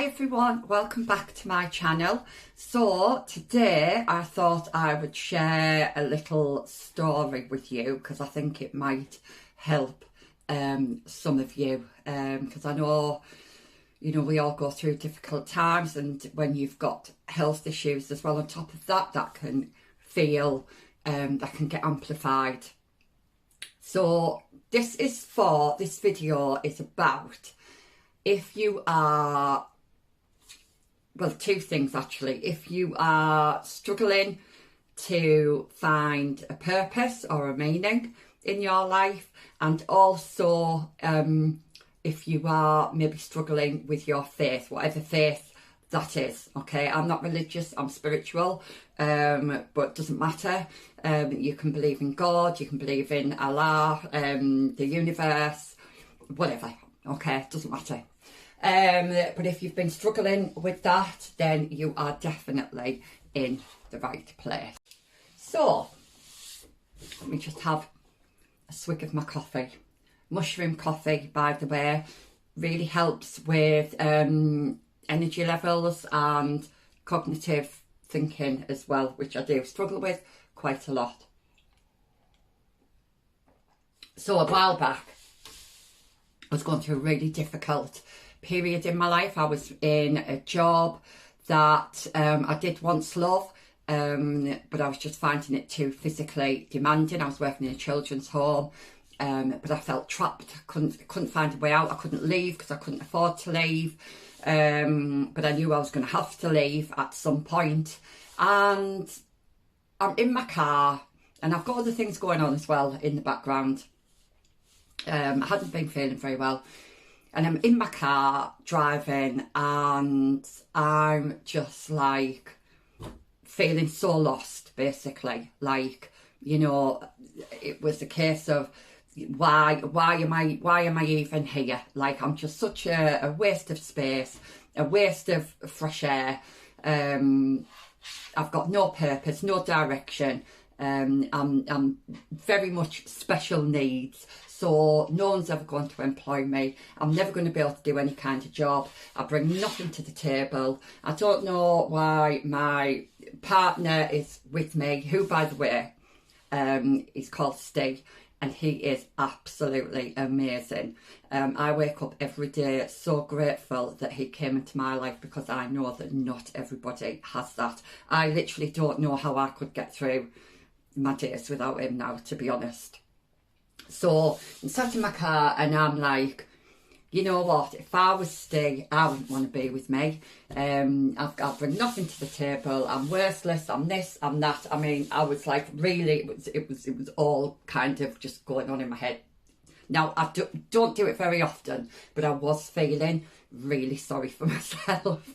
Hi everyone, welcome back to my channel. So today I thought I would share a little story with you because I think it might help some of you, because I know we all go through difficult times, and when you've got health issues as well on top of that, that can feel that can get amplified. So this video is about, if you are, well, two things actually. If you are struggling to find a purpose or a meaning in your life, and also if you are maybe struggling with your faith, whatever faith that is. Okay, I'm not religious, I'm spiritual, but it doesn't matter. You can believe in God, you can believe in Allah, the universe, whatever. Okay, it doesn't matter. But if you've been struggling with that, then you are definitely in the right place. So let me just have a swig of my coffee. Mushroom coffee, by the way, really helps with energy levels and cognitive thinking as well, which I do struggle with quite a lot. So a while back, I was going through a really difficult period in my life. I was in a job that I did once love, but I was just finding it too physically demanding. I was working in a children's home, but I felt trapped. I couldn't find a way out. I couldn't leave because I couldn't afford to leave, but I knew I was going to have to leave at some point. And I'm in my car, and I've got other things going on as well in the background. I hadn't been feeling very well, and I'm in my car driving, and I'm just like feeling so lost, basically. Like, it was a case of why am I even here? Like, I'm just such a waste of space, a waste of fresh air. I've got no purpose, no direction. I'm very much special needs, so no one's ever going to employ me. I'm never going to be able to do any kind of job. I bring nothing to the table. I don't know why my partner is with me, who, by the way, is called Steve, and he is absolutely amazing. I wake up every day so grateful that he came into my life, because I know that not everybody has that. I literally don't know how I could get through my days without him now, to be honest. So I'm sat in my car, and I'm like, you know what, if I was Steve, I wouldn't want to be with me. I've bring nothing to the table. I'm worthless. I'm this, I'm that. I mean, I was like, really, it was all kind of just going on in my head. Now, I don't do it very often, but I was feeling really sorry for myself.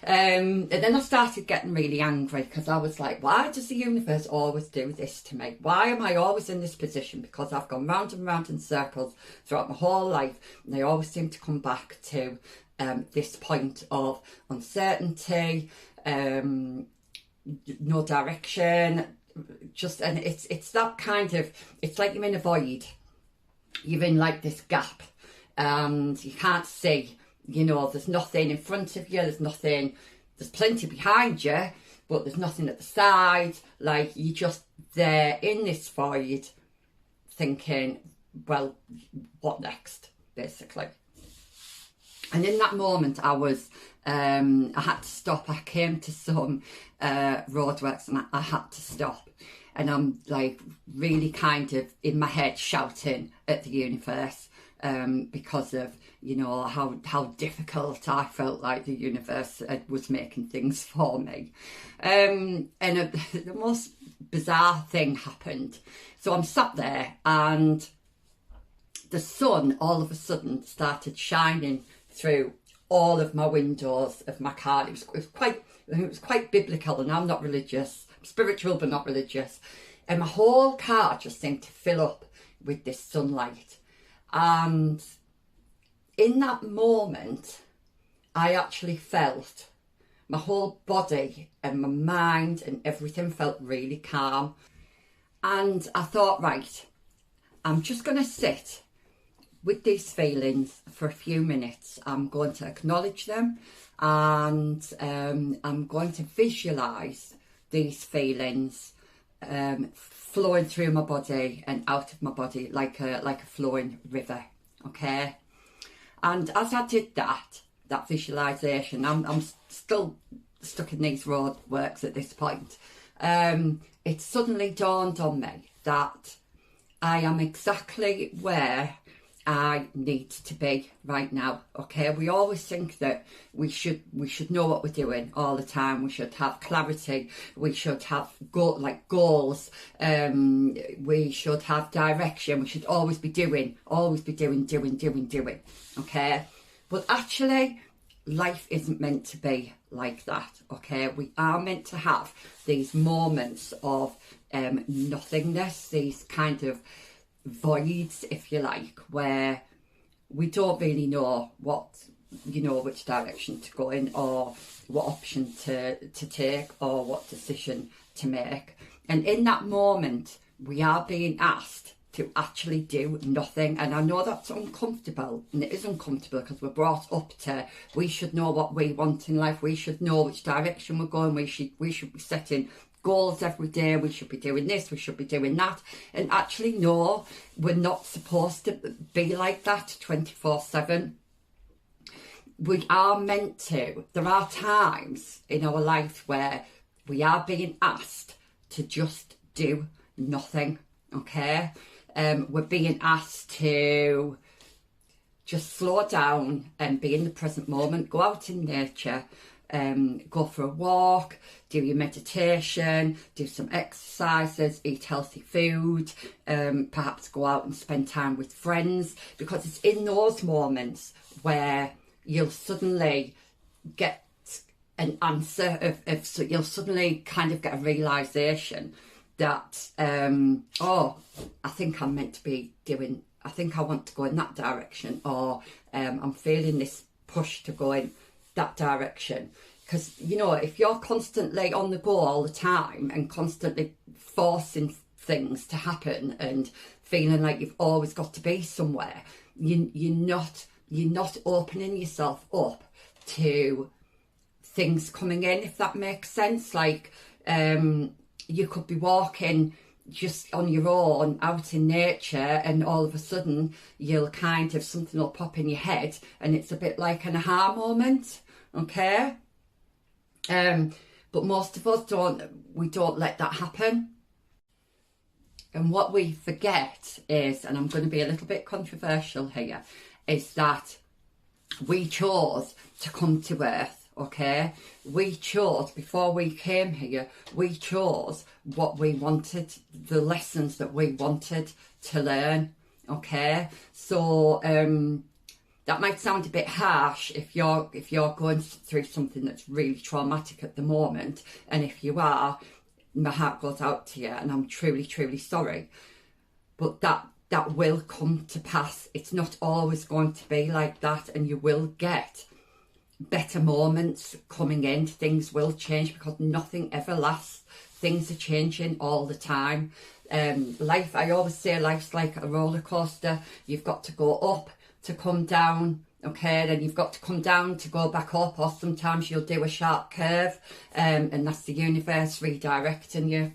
And then I started getting really angry, because I was like, why does the universe always do this to me? Why am I always in this position? Because I've gone round and round in circles throughout my whole life, and I always seem to come back to this point of uncertainty, no direction, and it's that kind of, it's like you're in a void. You're in like this gap, and you can't see, there's nothing in front of you, there's plenty behind you, but there's nothing at the side. Like, you're just there in this void thinking, well, what next, basically. And in that moment, I had to stop. I came to some roadworks, and I had to stop. And I'm like really kind of in my head shouting at the universe, because of, how difficult I felt like the universe was making things for me. And the most bizarre thing happened. So I'm sat there, and the sun all of a sudden started shining through all of my windows of my car. It was quite biblical, and I'm not religious. Spiritual but not religious, and my whole car just seemed to fill up with this sunlight. And in that moment, I actually felt my whole body and my mind and everything felt really calm. And I thought, right, I'm just going to sit with these feelings for a few minutes. I'm going to acknowledge them, and I'm going to visualise these feelings flowing through my body and out of my body like a flowing river. Okay, and as I did that visualisation, I'm still stuck in these roadworks at this point. It suddenly dawned on me that I am exactly where I need to be right now. Okay, we always think that we should know what we're doing all the time. We should have clarity. We should have goals. We should have direction. We should always be doing. Okay, but actually, life isn't meant to be like that. Okay, we are meant to have these moments of nothingness, these kind of voids, if you like, where we don't really know which direction to go in, or what option to take, or what decision to make. And in that moment, we are being asked to actually do nothing. And I know that's uncomfortable, and it is uncomfortable because we're brought up to, we should know what we want in life, we should know which direction we're going, we should be setting goals every day, we should be doing this, we should be doing that. And actually, no, we're not supposed to be like that 24/7. We are meant to. There are times in our life where we are being asked to just do nothing. Okay, we're being asked to just slow down and be in the present moment, go out in nature, go for a walk, do your meditation, do some exercises, eat healthy food, perhaps go out and spend time with friends, because it's in those moments where you'll suddenly get an answer so you'll suddenly kind of get a realisation that, I think I'm meant to be doing, I think I want to go in that direction, or I'm feeling this push to go in that direction. Because, if you're constantly on the go all the time and constantly forcing things to happen and feeling like you've always got to be somewhere, you're not opening yourself up to things coming in, if that makes sense. Like, you could be walking just on your own out in nature, and all of a sudden something will pop in your head, and it's a bit like an aha moment. Okay, but most of us don't let that happen. And what we forget is, and I'm going to be a little bit controversial here, is that we chose to come to Earth. Okay, we chose, before we came here, we chose what we wanted, the lessons that we wanted to learn. Okay, so that might sound a bit harsh if you're going through something that's really traumatic at the moment, and if you are, my heart goes out to you, and I'm truly, truly sorry. But that will come to pass. It's not always going to be like that, and you will get better moments coming in. Things will change, because nothing ever lasts. Things are changing all the time. Life, I always say, life's like a roller coaster. You've got to go up to come down. Okay, then you've got to come down to go back up, or sometimes you'll do a sharp curve, and that's the universe redirecting you.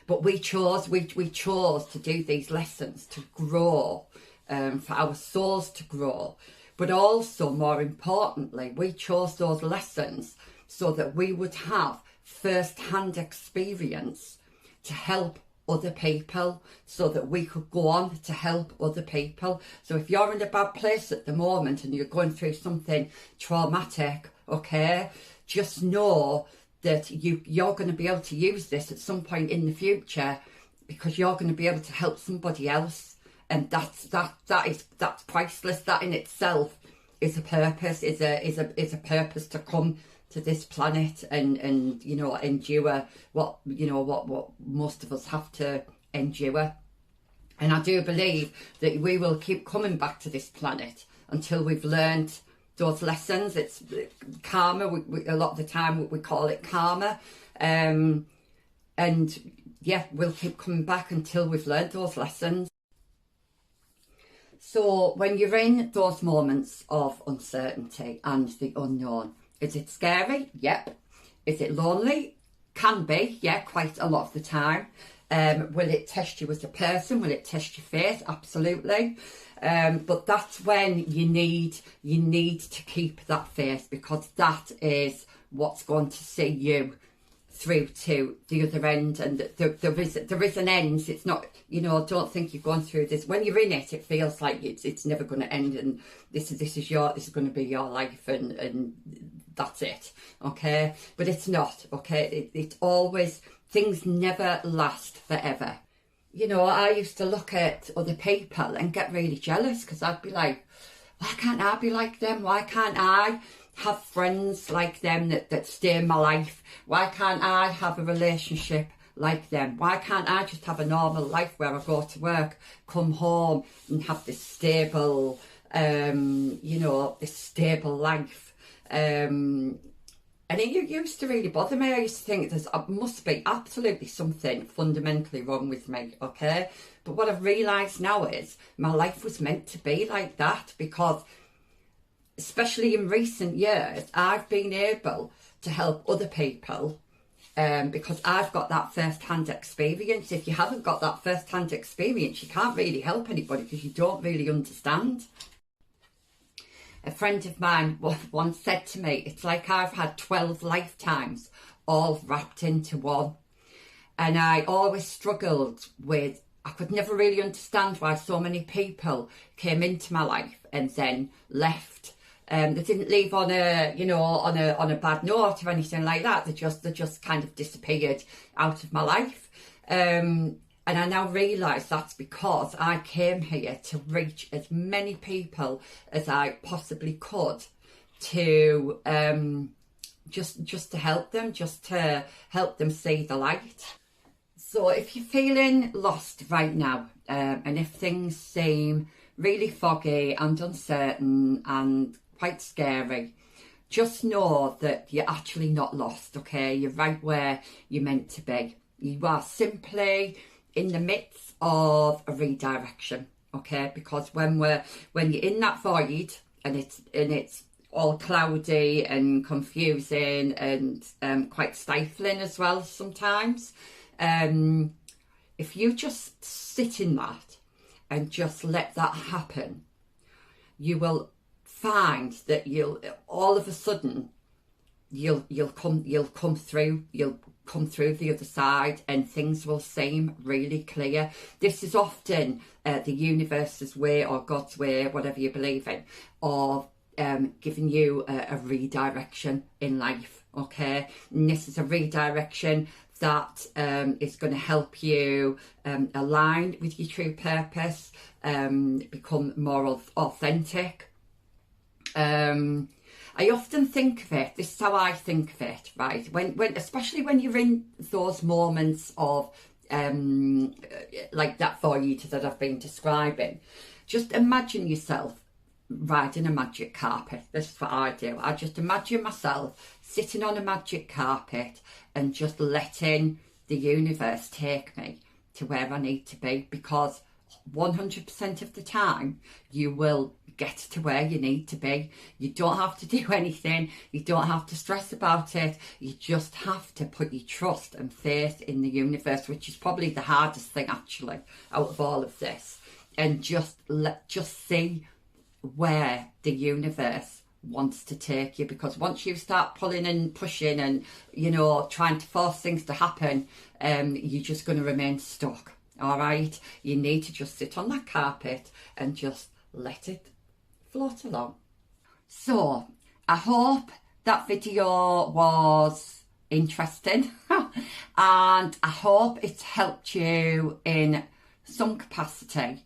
But we chose to do these lessons to grow, for our souls to grow. But also, more importantly, we chose those lessons so that we would have first-hand experience to help other people, so that we could go on to help other people. So if you're in a bad place at the moment and you're going through something traumatic, okay, just know that you're going to be able to use this at some point in the future, because you're going to be able to help somebody else. And that's priceless. That in itself is a purpose, is a purpose to come to this planet and endure what most of us have to endure. And I do believe that we will keep coming back to this planet until we've learned those lessons. It's karma. We a lot of the time we call it karma, and yeah, we'll keep coming back until we've learned those lessons. So when you're in those moments of uncertainty and the unknown, is it scary? Yep. Is it lonely? Can be, yeah, quite a lot of the time. Will it test you as a person? Will it test your faith? Absolutely. But that's when you need to keep that faith, because that is what's going to see you through to the other end. And there is an end. It's not, don't think you're going through this. When you're in it, it feels like it's never going to end, and this is going to be your life, and that's it. Okay, but it's not. Okay, it's always, things never last forever. I used to look at other people and get really jealous, because I'd be like, why can't I be like them? Why can't I have friends like them that stay in my life? Why can't I have a relationship like them? Why can't I just have a normal life where I go to work, come home and have this stable, this stable life? And it used to really bother me. I used to think there must be absolutely something fundamentally wrong with me, okay? But what I've realised now is my life was meant to be like that, because especially in recent years, I've been able to help other people because I've got that first-hand experience. If you haven't got that first-hand experience, you can't really help anybody, because you don't really understand. A friend of mine once said to me, it's like I've had 12 lifetimes all wrapped into one. And I always struggled with, I could never really understand why so many people came into my life and then left. They didn't leave on a bad note or anything like that. They just kind of disappeared out of my life. And I now realise that's because I came here to reach as many people as I possibly could, to just to help them, see the light. So if you're feeling lost right now, and if things seem really foggy and uncertain and quite scary, just know that you're actually not lost, okay? You're right where you're meant to be. You are simply in the midst of a redirection, okay? Because when you're in that void and it's all cloudy and confusing and quite stifling as well sometimes, if you just sit in that and just let that happen, you will find that you'll all of a sudden you'll come through the other side, and things will seem really clear. This is often the universe's way, or God's way, whatever you believe in, of giving you a redirection in life, okay? And this is a redirection that is going to help you align with your true purpose, become more authentic. I often think of it, this is how I think of it, right? When especially when you're in those moments of like that void that I've been describing, just imagine yourself riding a magic carpet. This is what I do. I just imagine myself sitting on a magic carpet and just letting the universe take me to where I need to be, because 100% of the time you will get to where you need to be. You don't have to do anything. You don't have to stress about it. You just have to put your trust and faith in the universe, which is probably the hardest thing actually out of all of this. And just see where the universe wants to take you, because once you start pulling and pushing and trying to force things to happen, you're just going to remain stuck. All right, you need to just sit on that carpet and just let it float along. So I hope that video was interesting and I hope it's helped you in some capacity.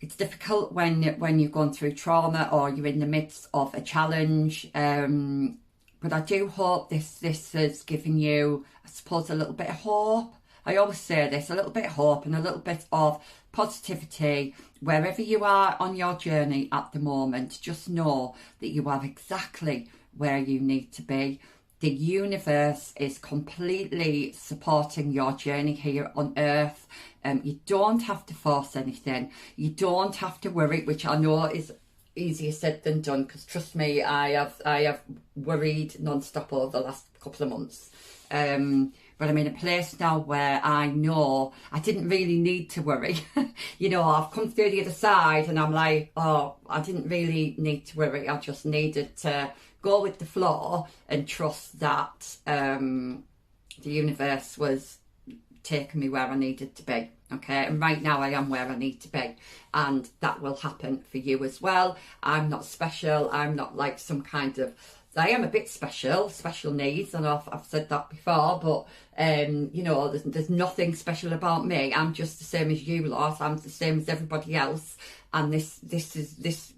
It's difficult when you're going through trauma or you're in the midst of a challenge, but I do hope this has given you, I suppose, a little bit of hope. I always say this, a little bit of hope and a little bit of positivity wherever you are on your journey at the moment. Just know that you are exactly where you need to be. the universe is completely supporting your journey here on earth. You don't have to force anything. You don't have to worry, which I know is easier said than done, because trust me, I have worried non-stop over the last couple of months. But I'm in a place now where I know I didn't really need to worry. You know, I've come through the other side and I'm like, oh, I didn't really need to worry. I just needed to go with the flow and trust that the universe was taking me where I needed to be. Okay, and right now I am where I need to be, and that will happen for you as well. I'm not special. I'm not like some kind of, I am a bit special needs, and I've said that before, but you know, there's nothing special about me. I'm just the same as you lot. I'm the same as everybody else, and this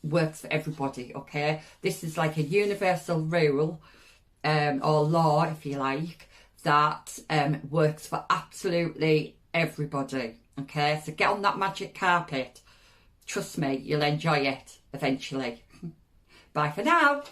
works for everybody. Okay, this is like a universal rule, or law, if you like, that works for absolutely everybody. Okay, so get on that magic carpet. Trust me, you'll enjoy it eventually. Bye for now.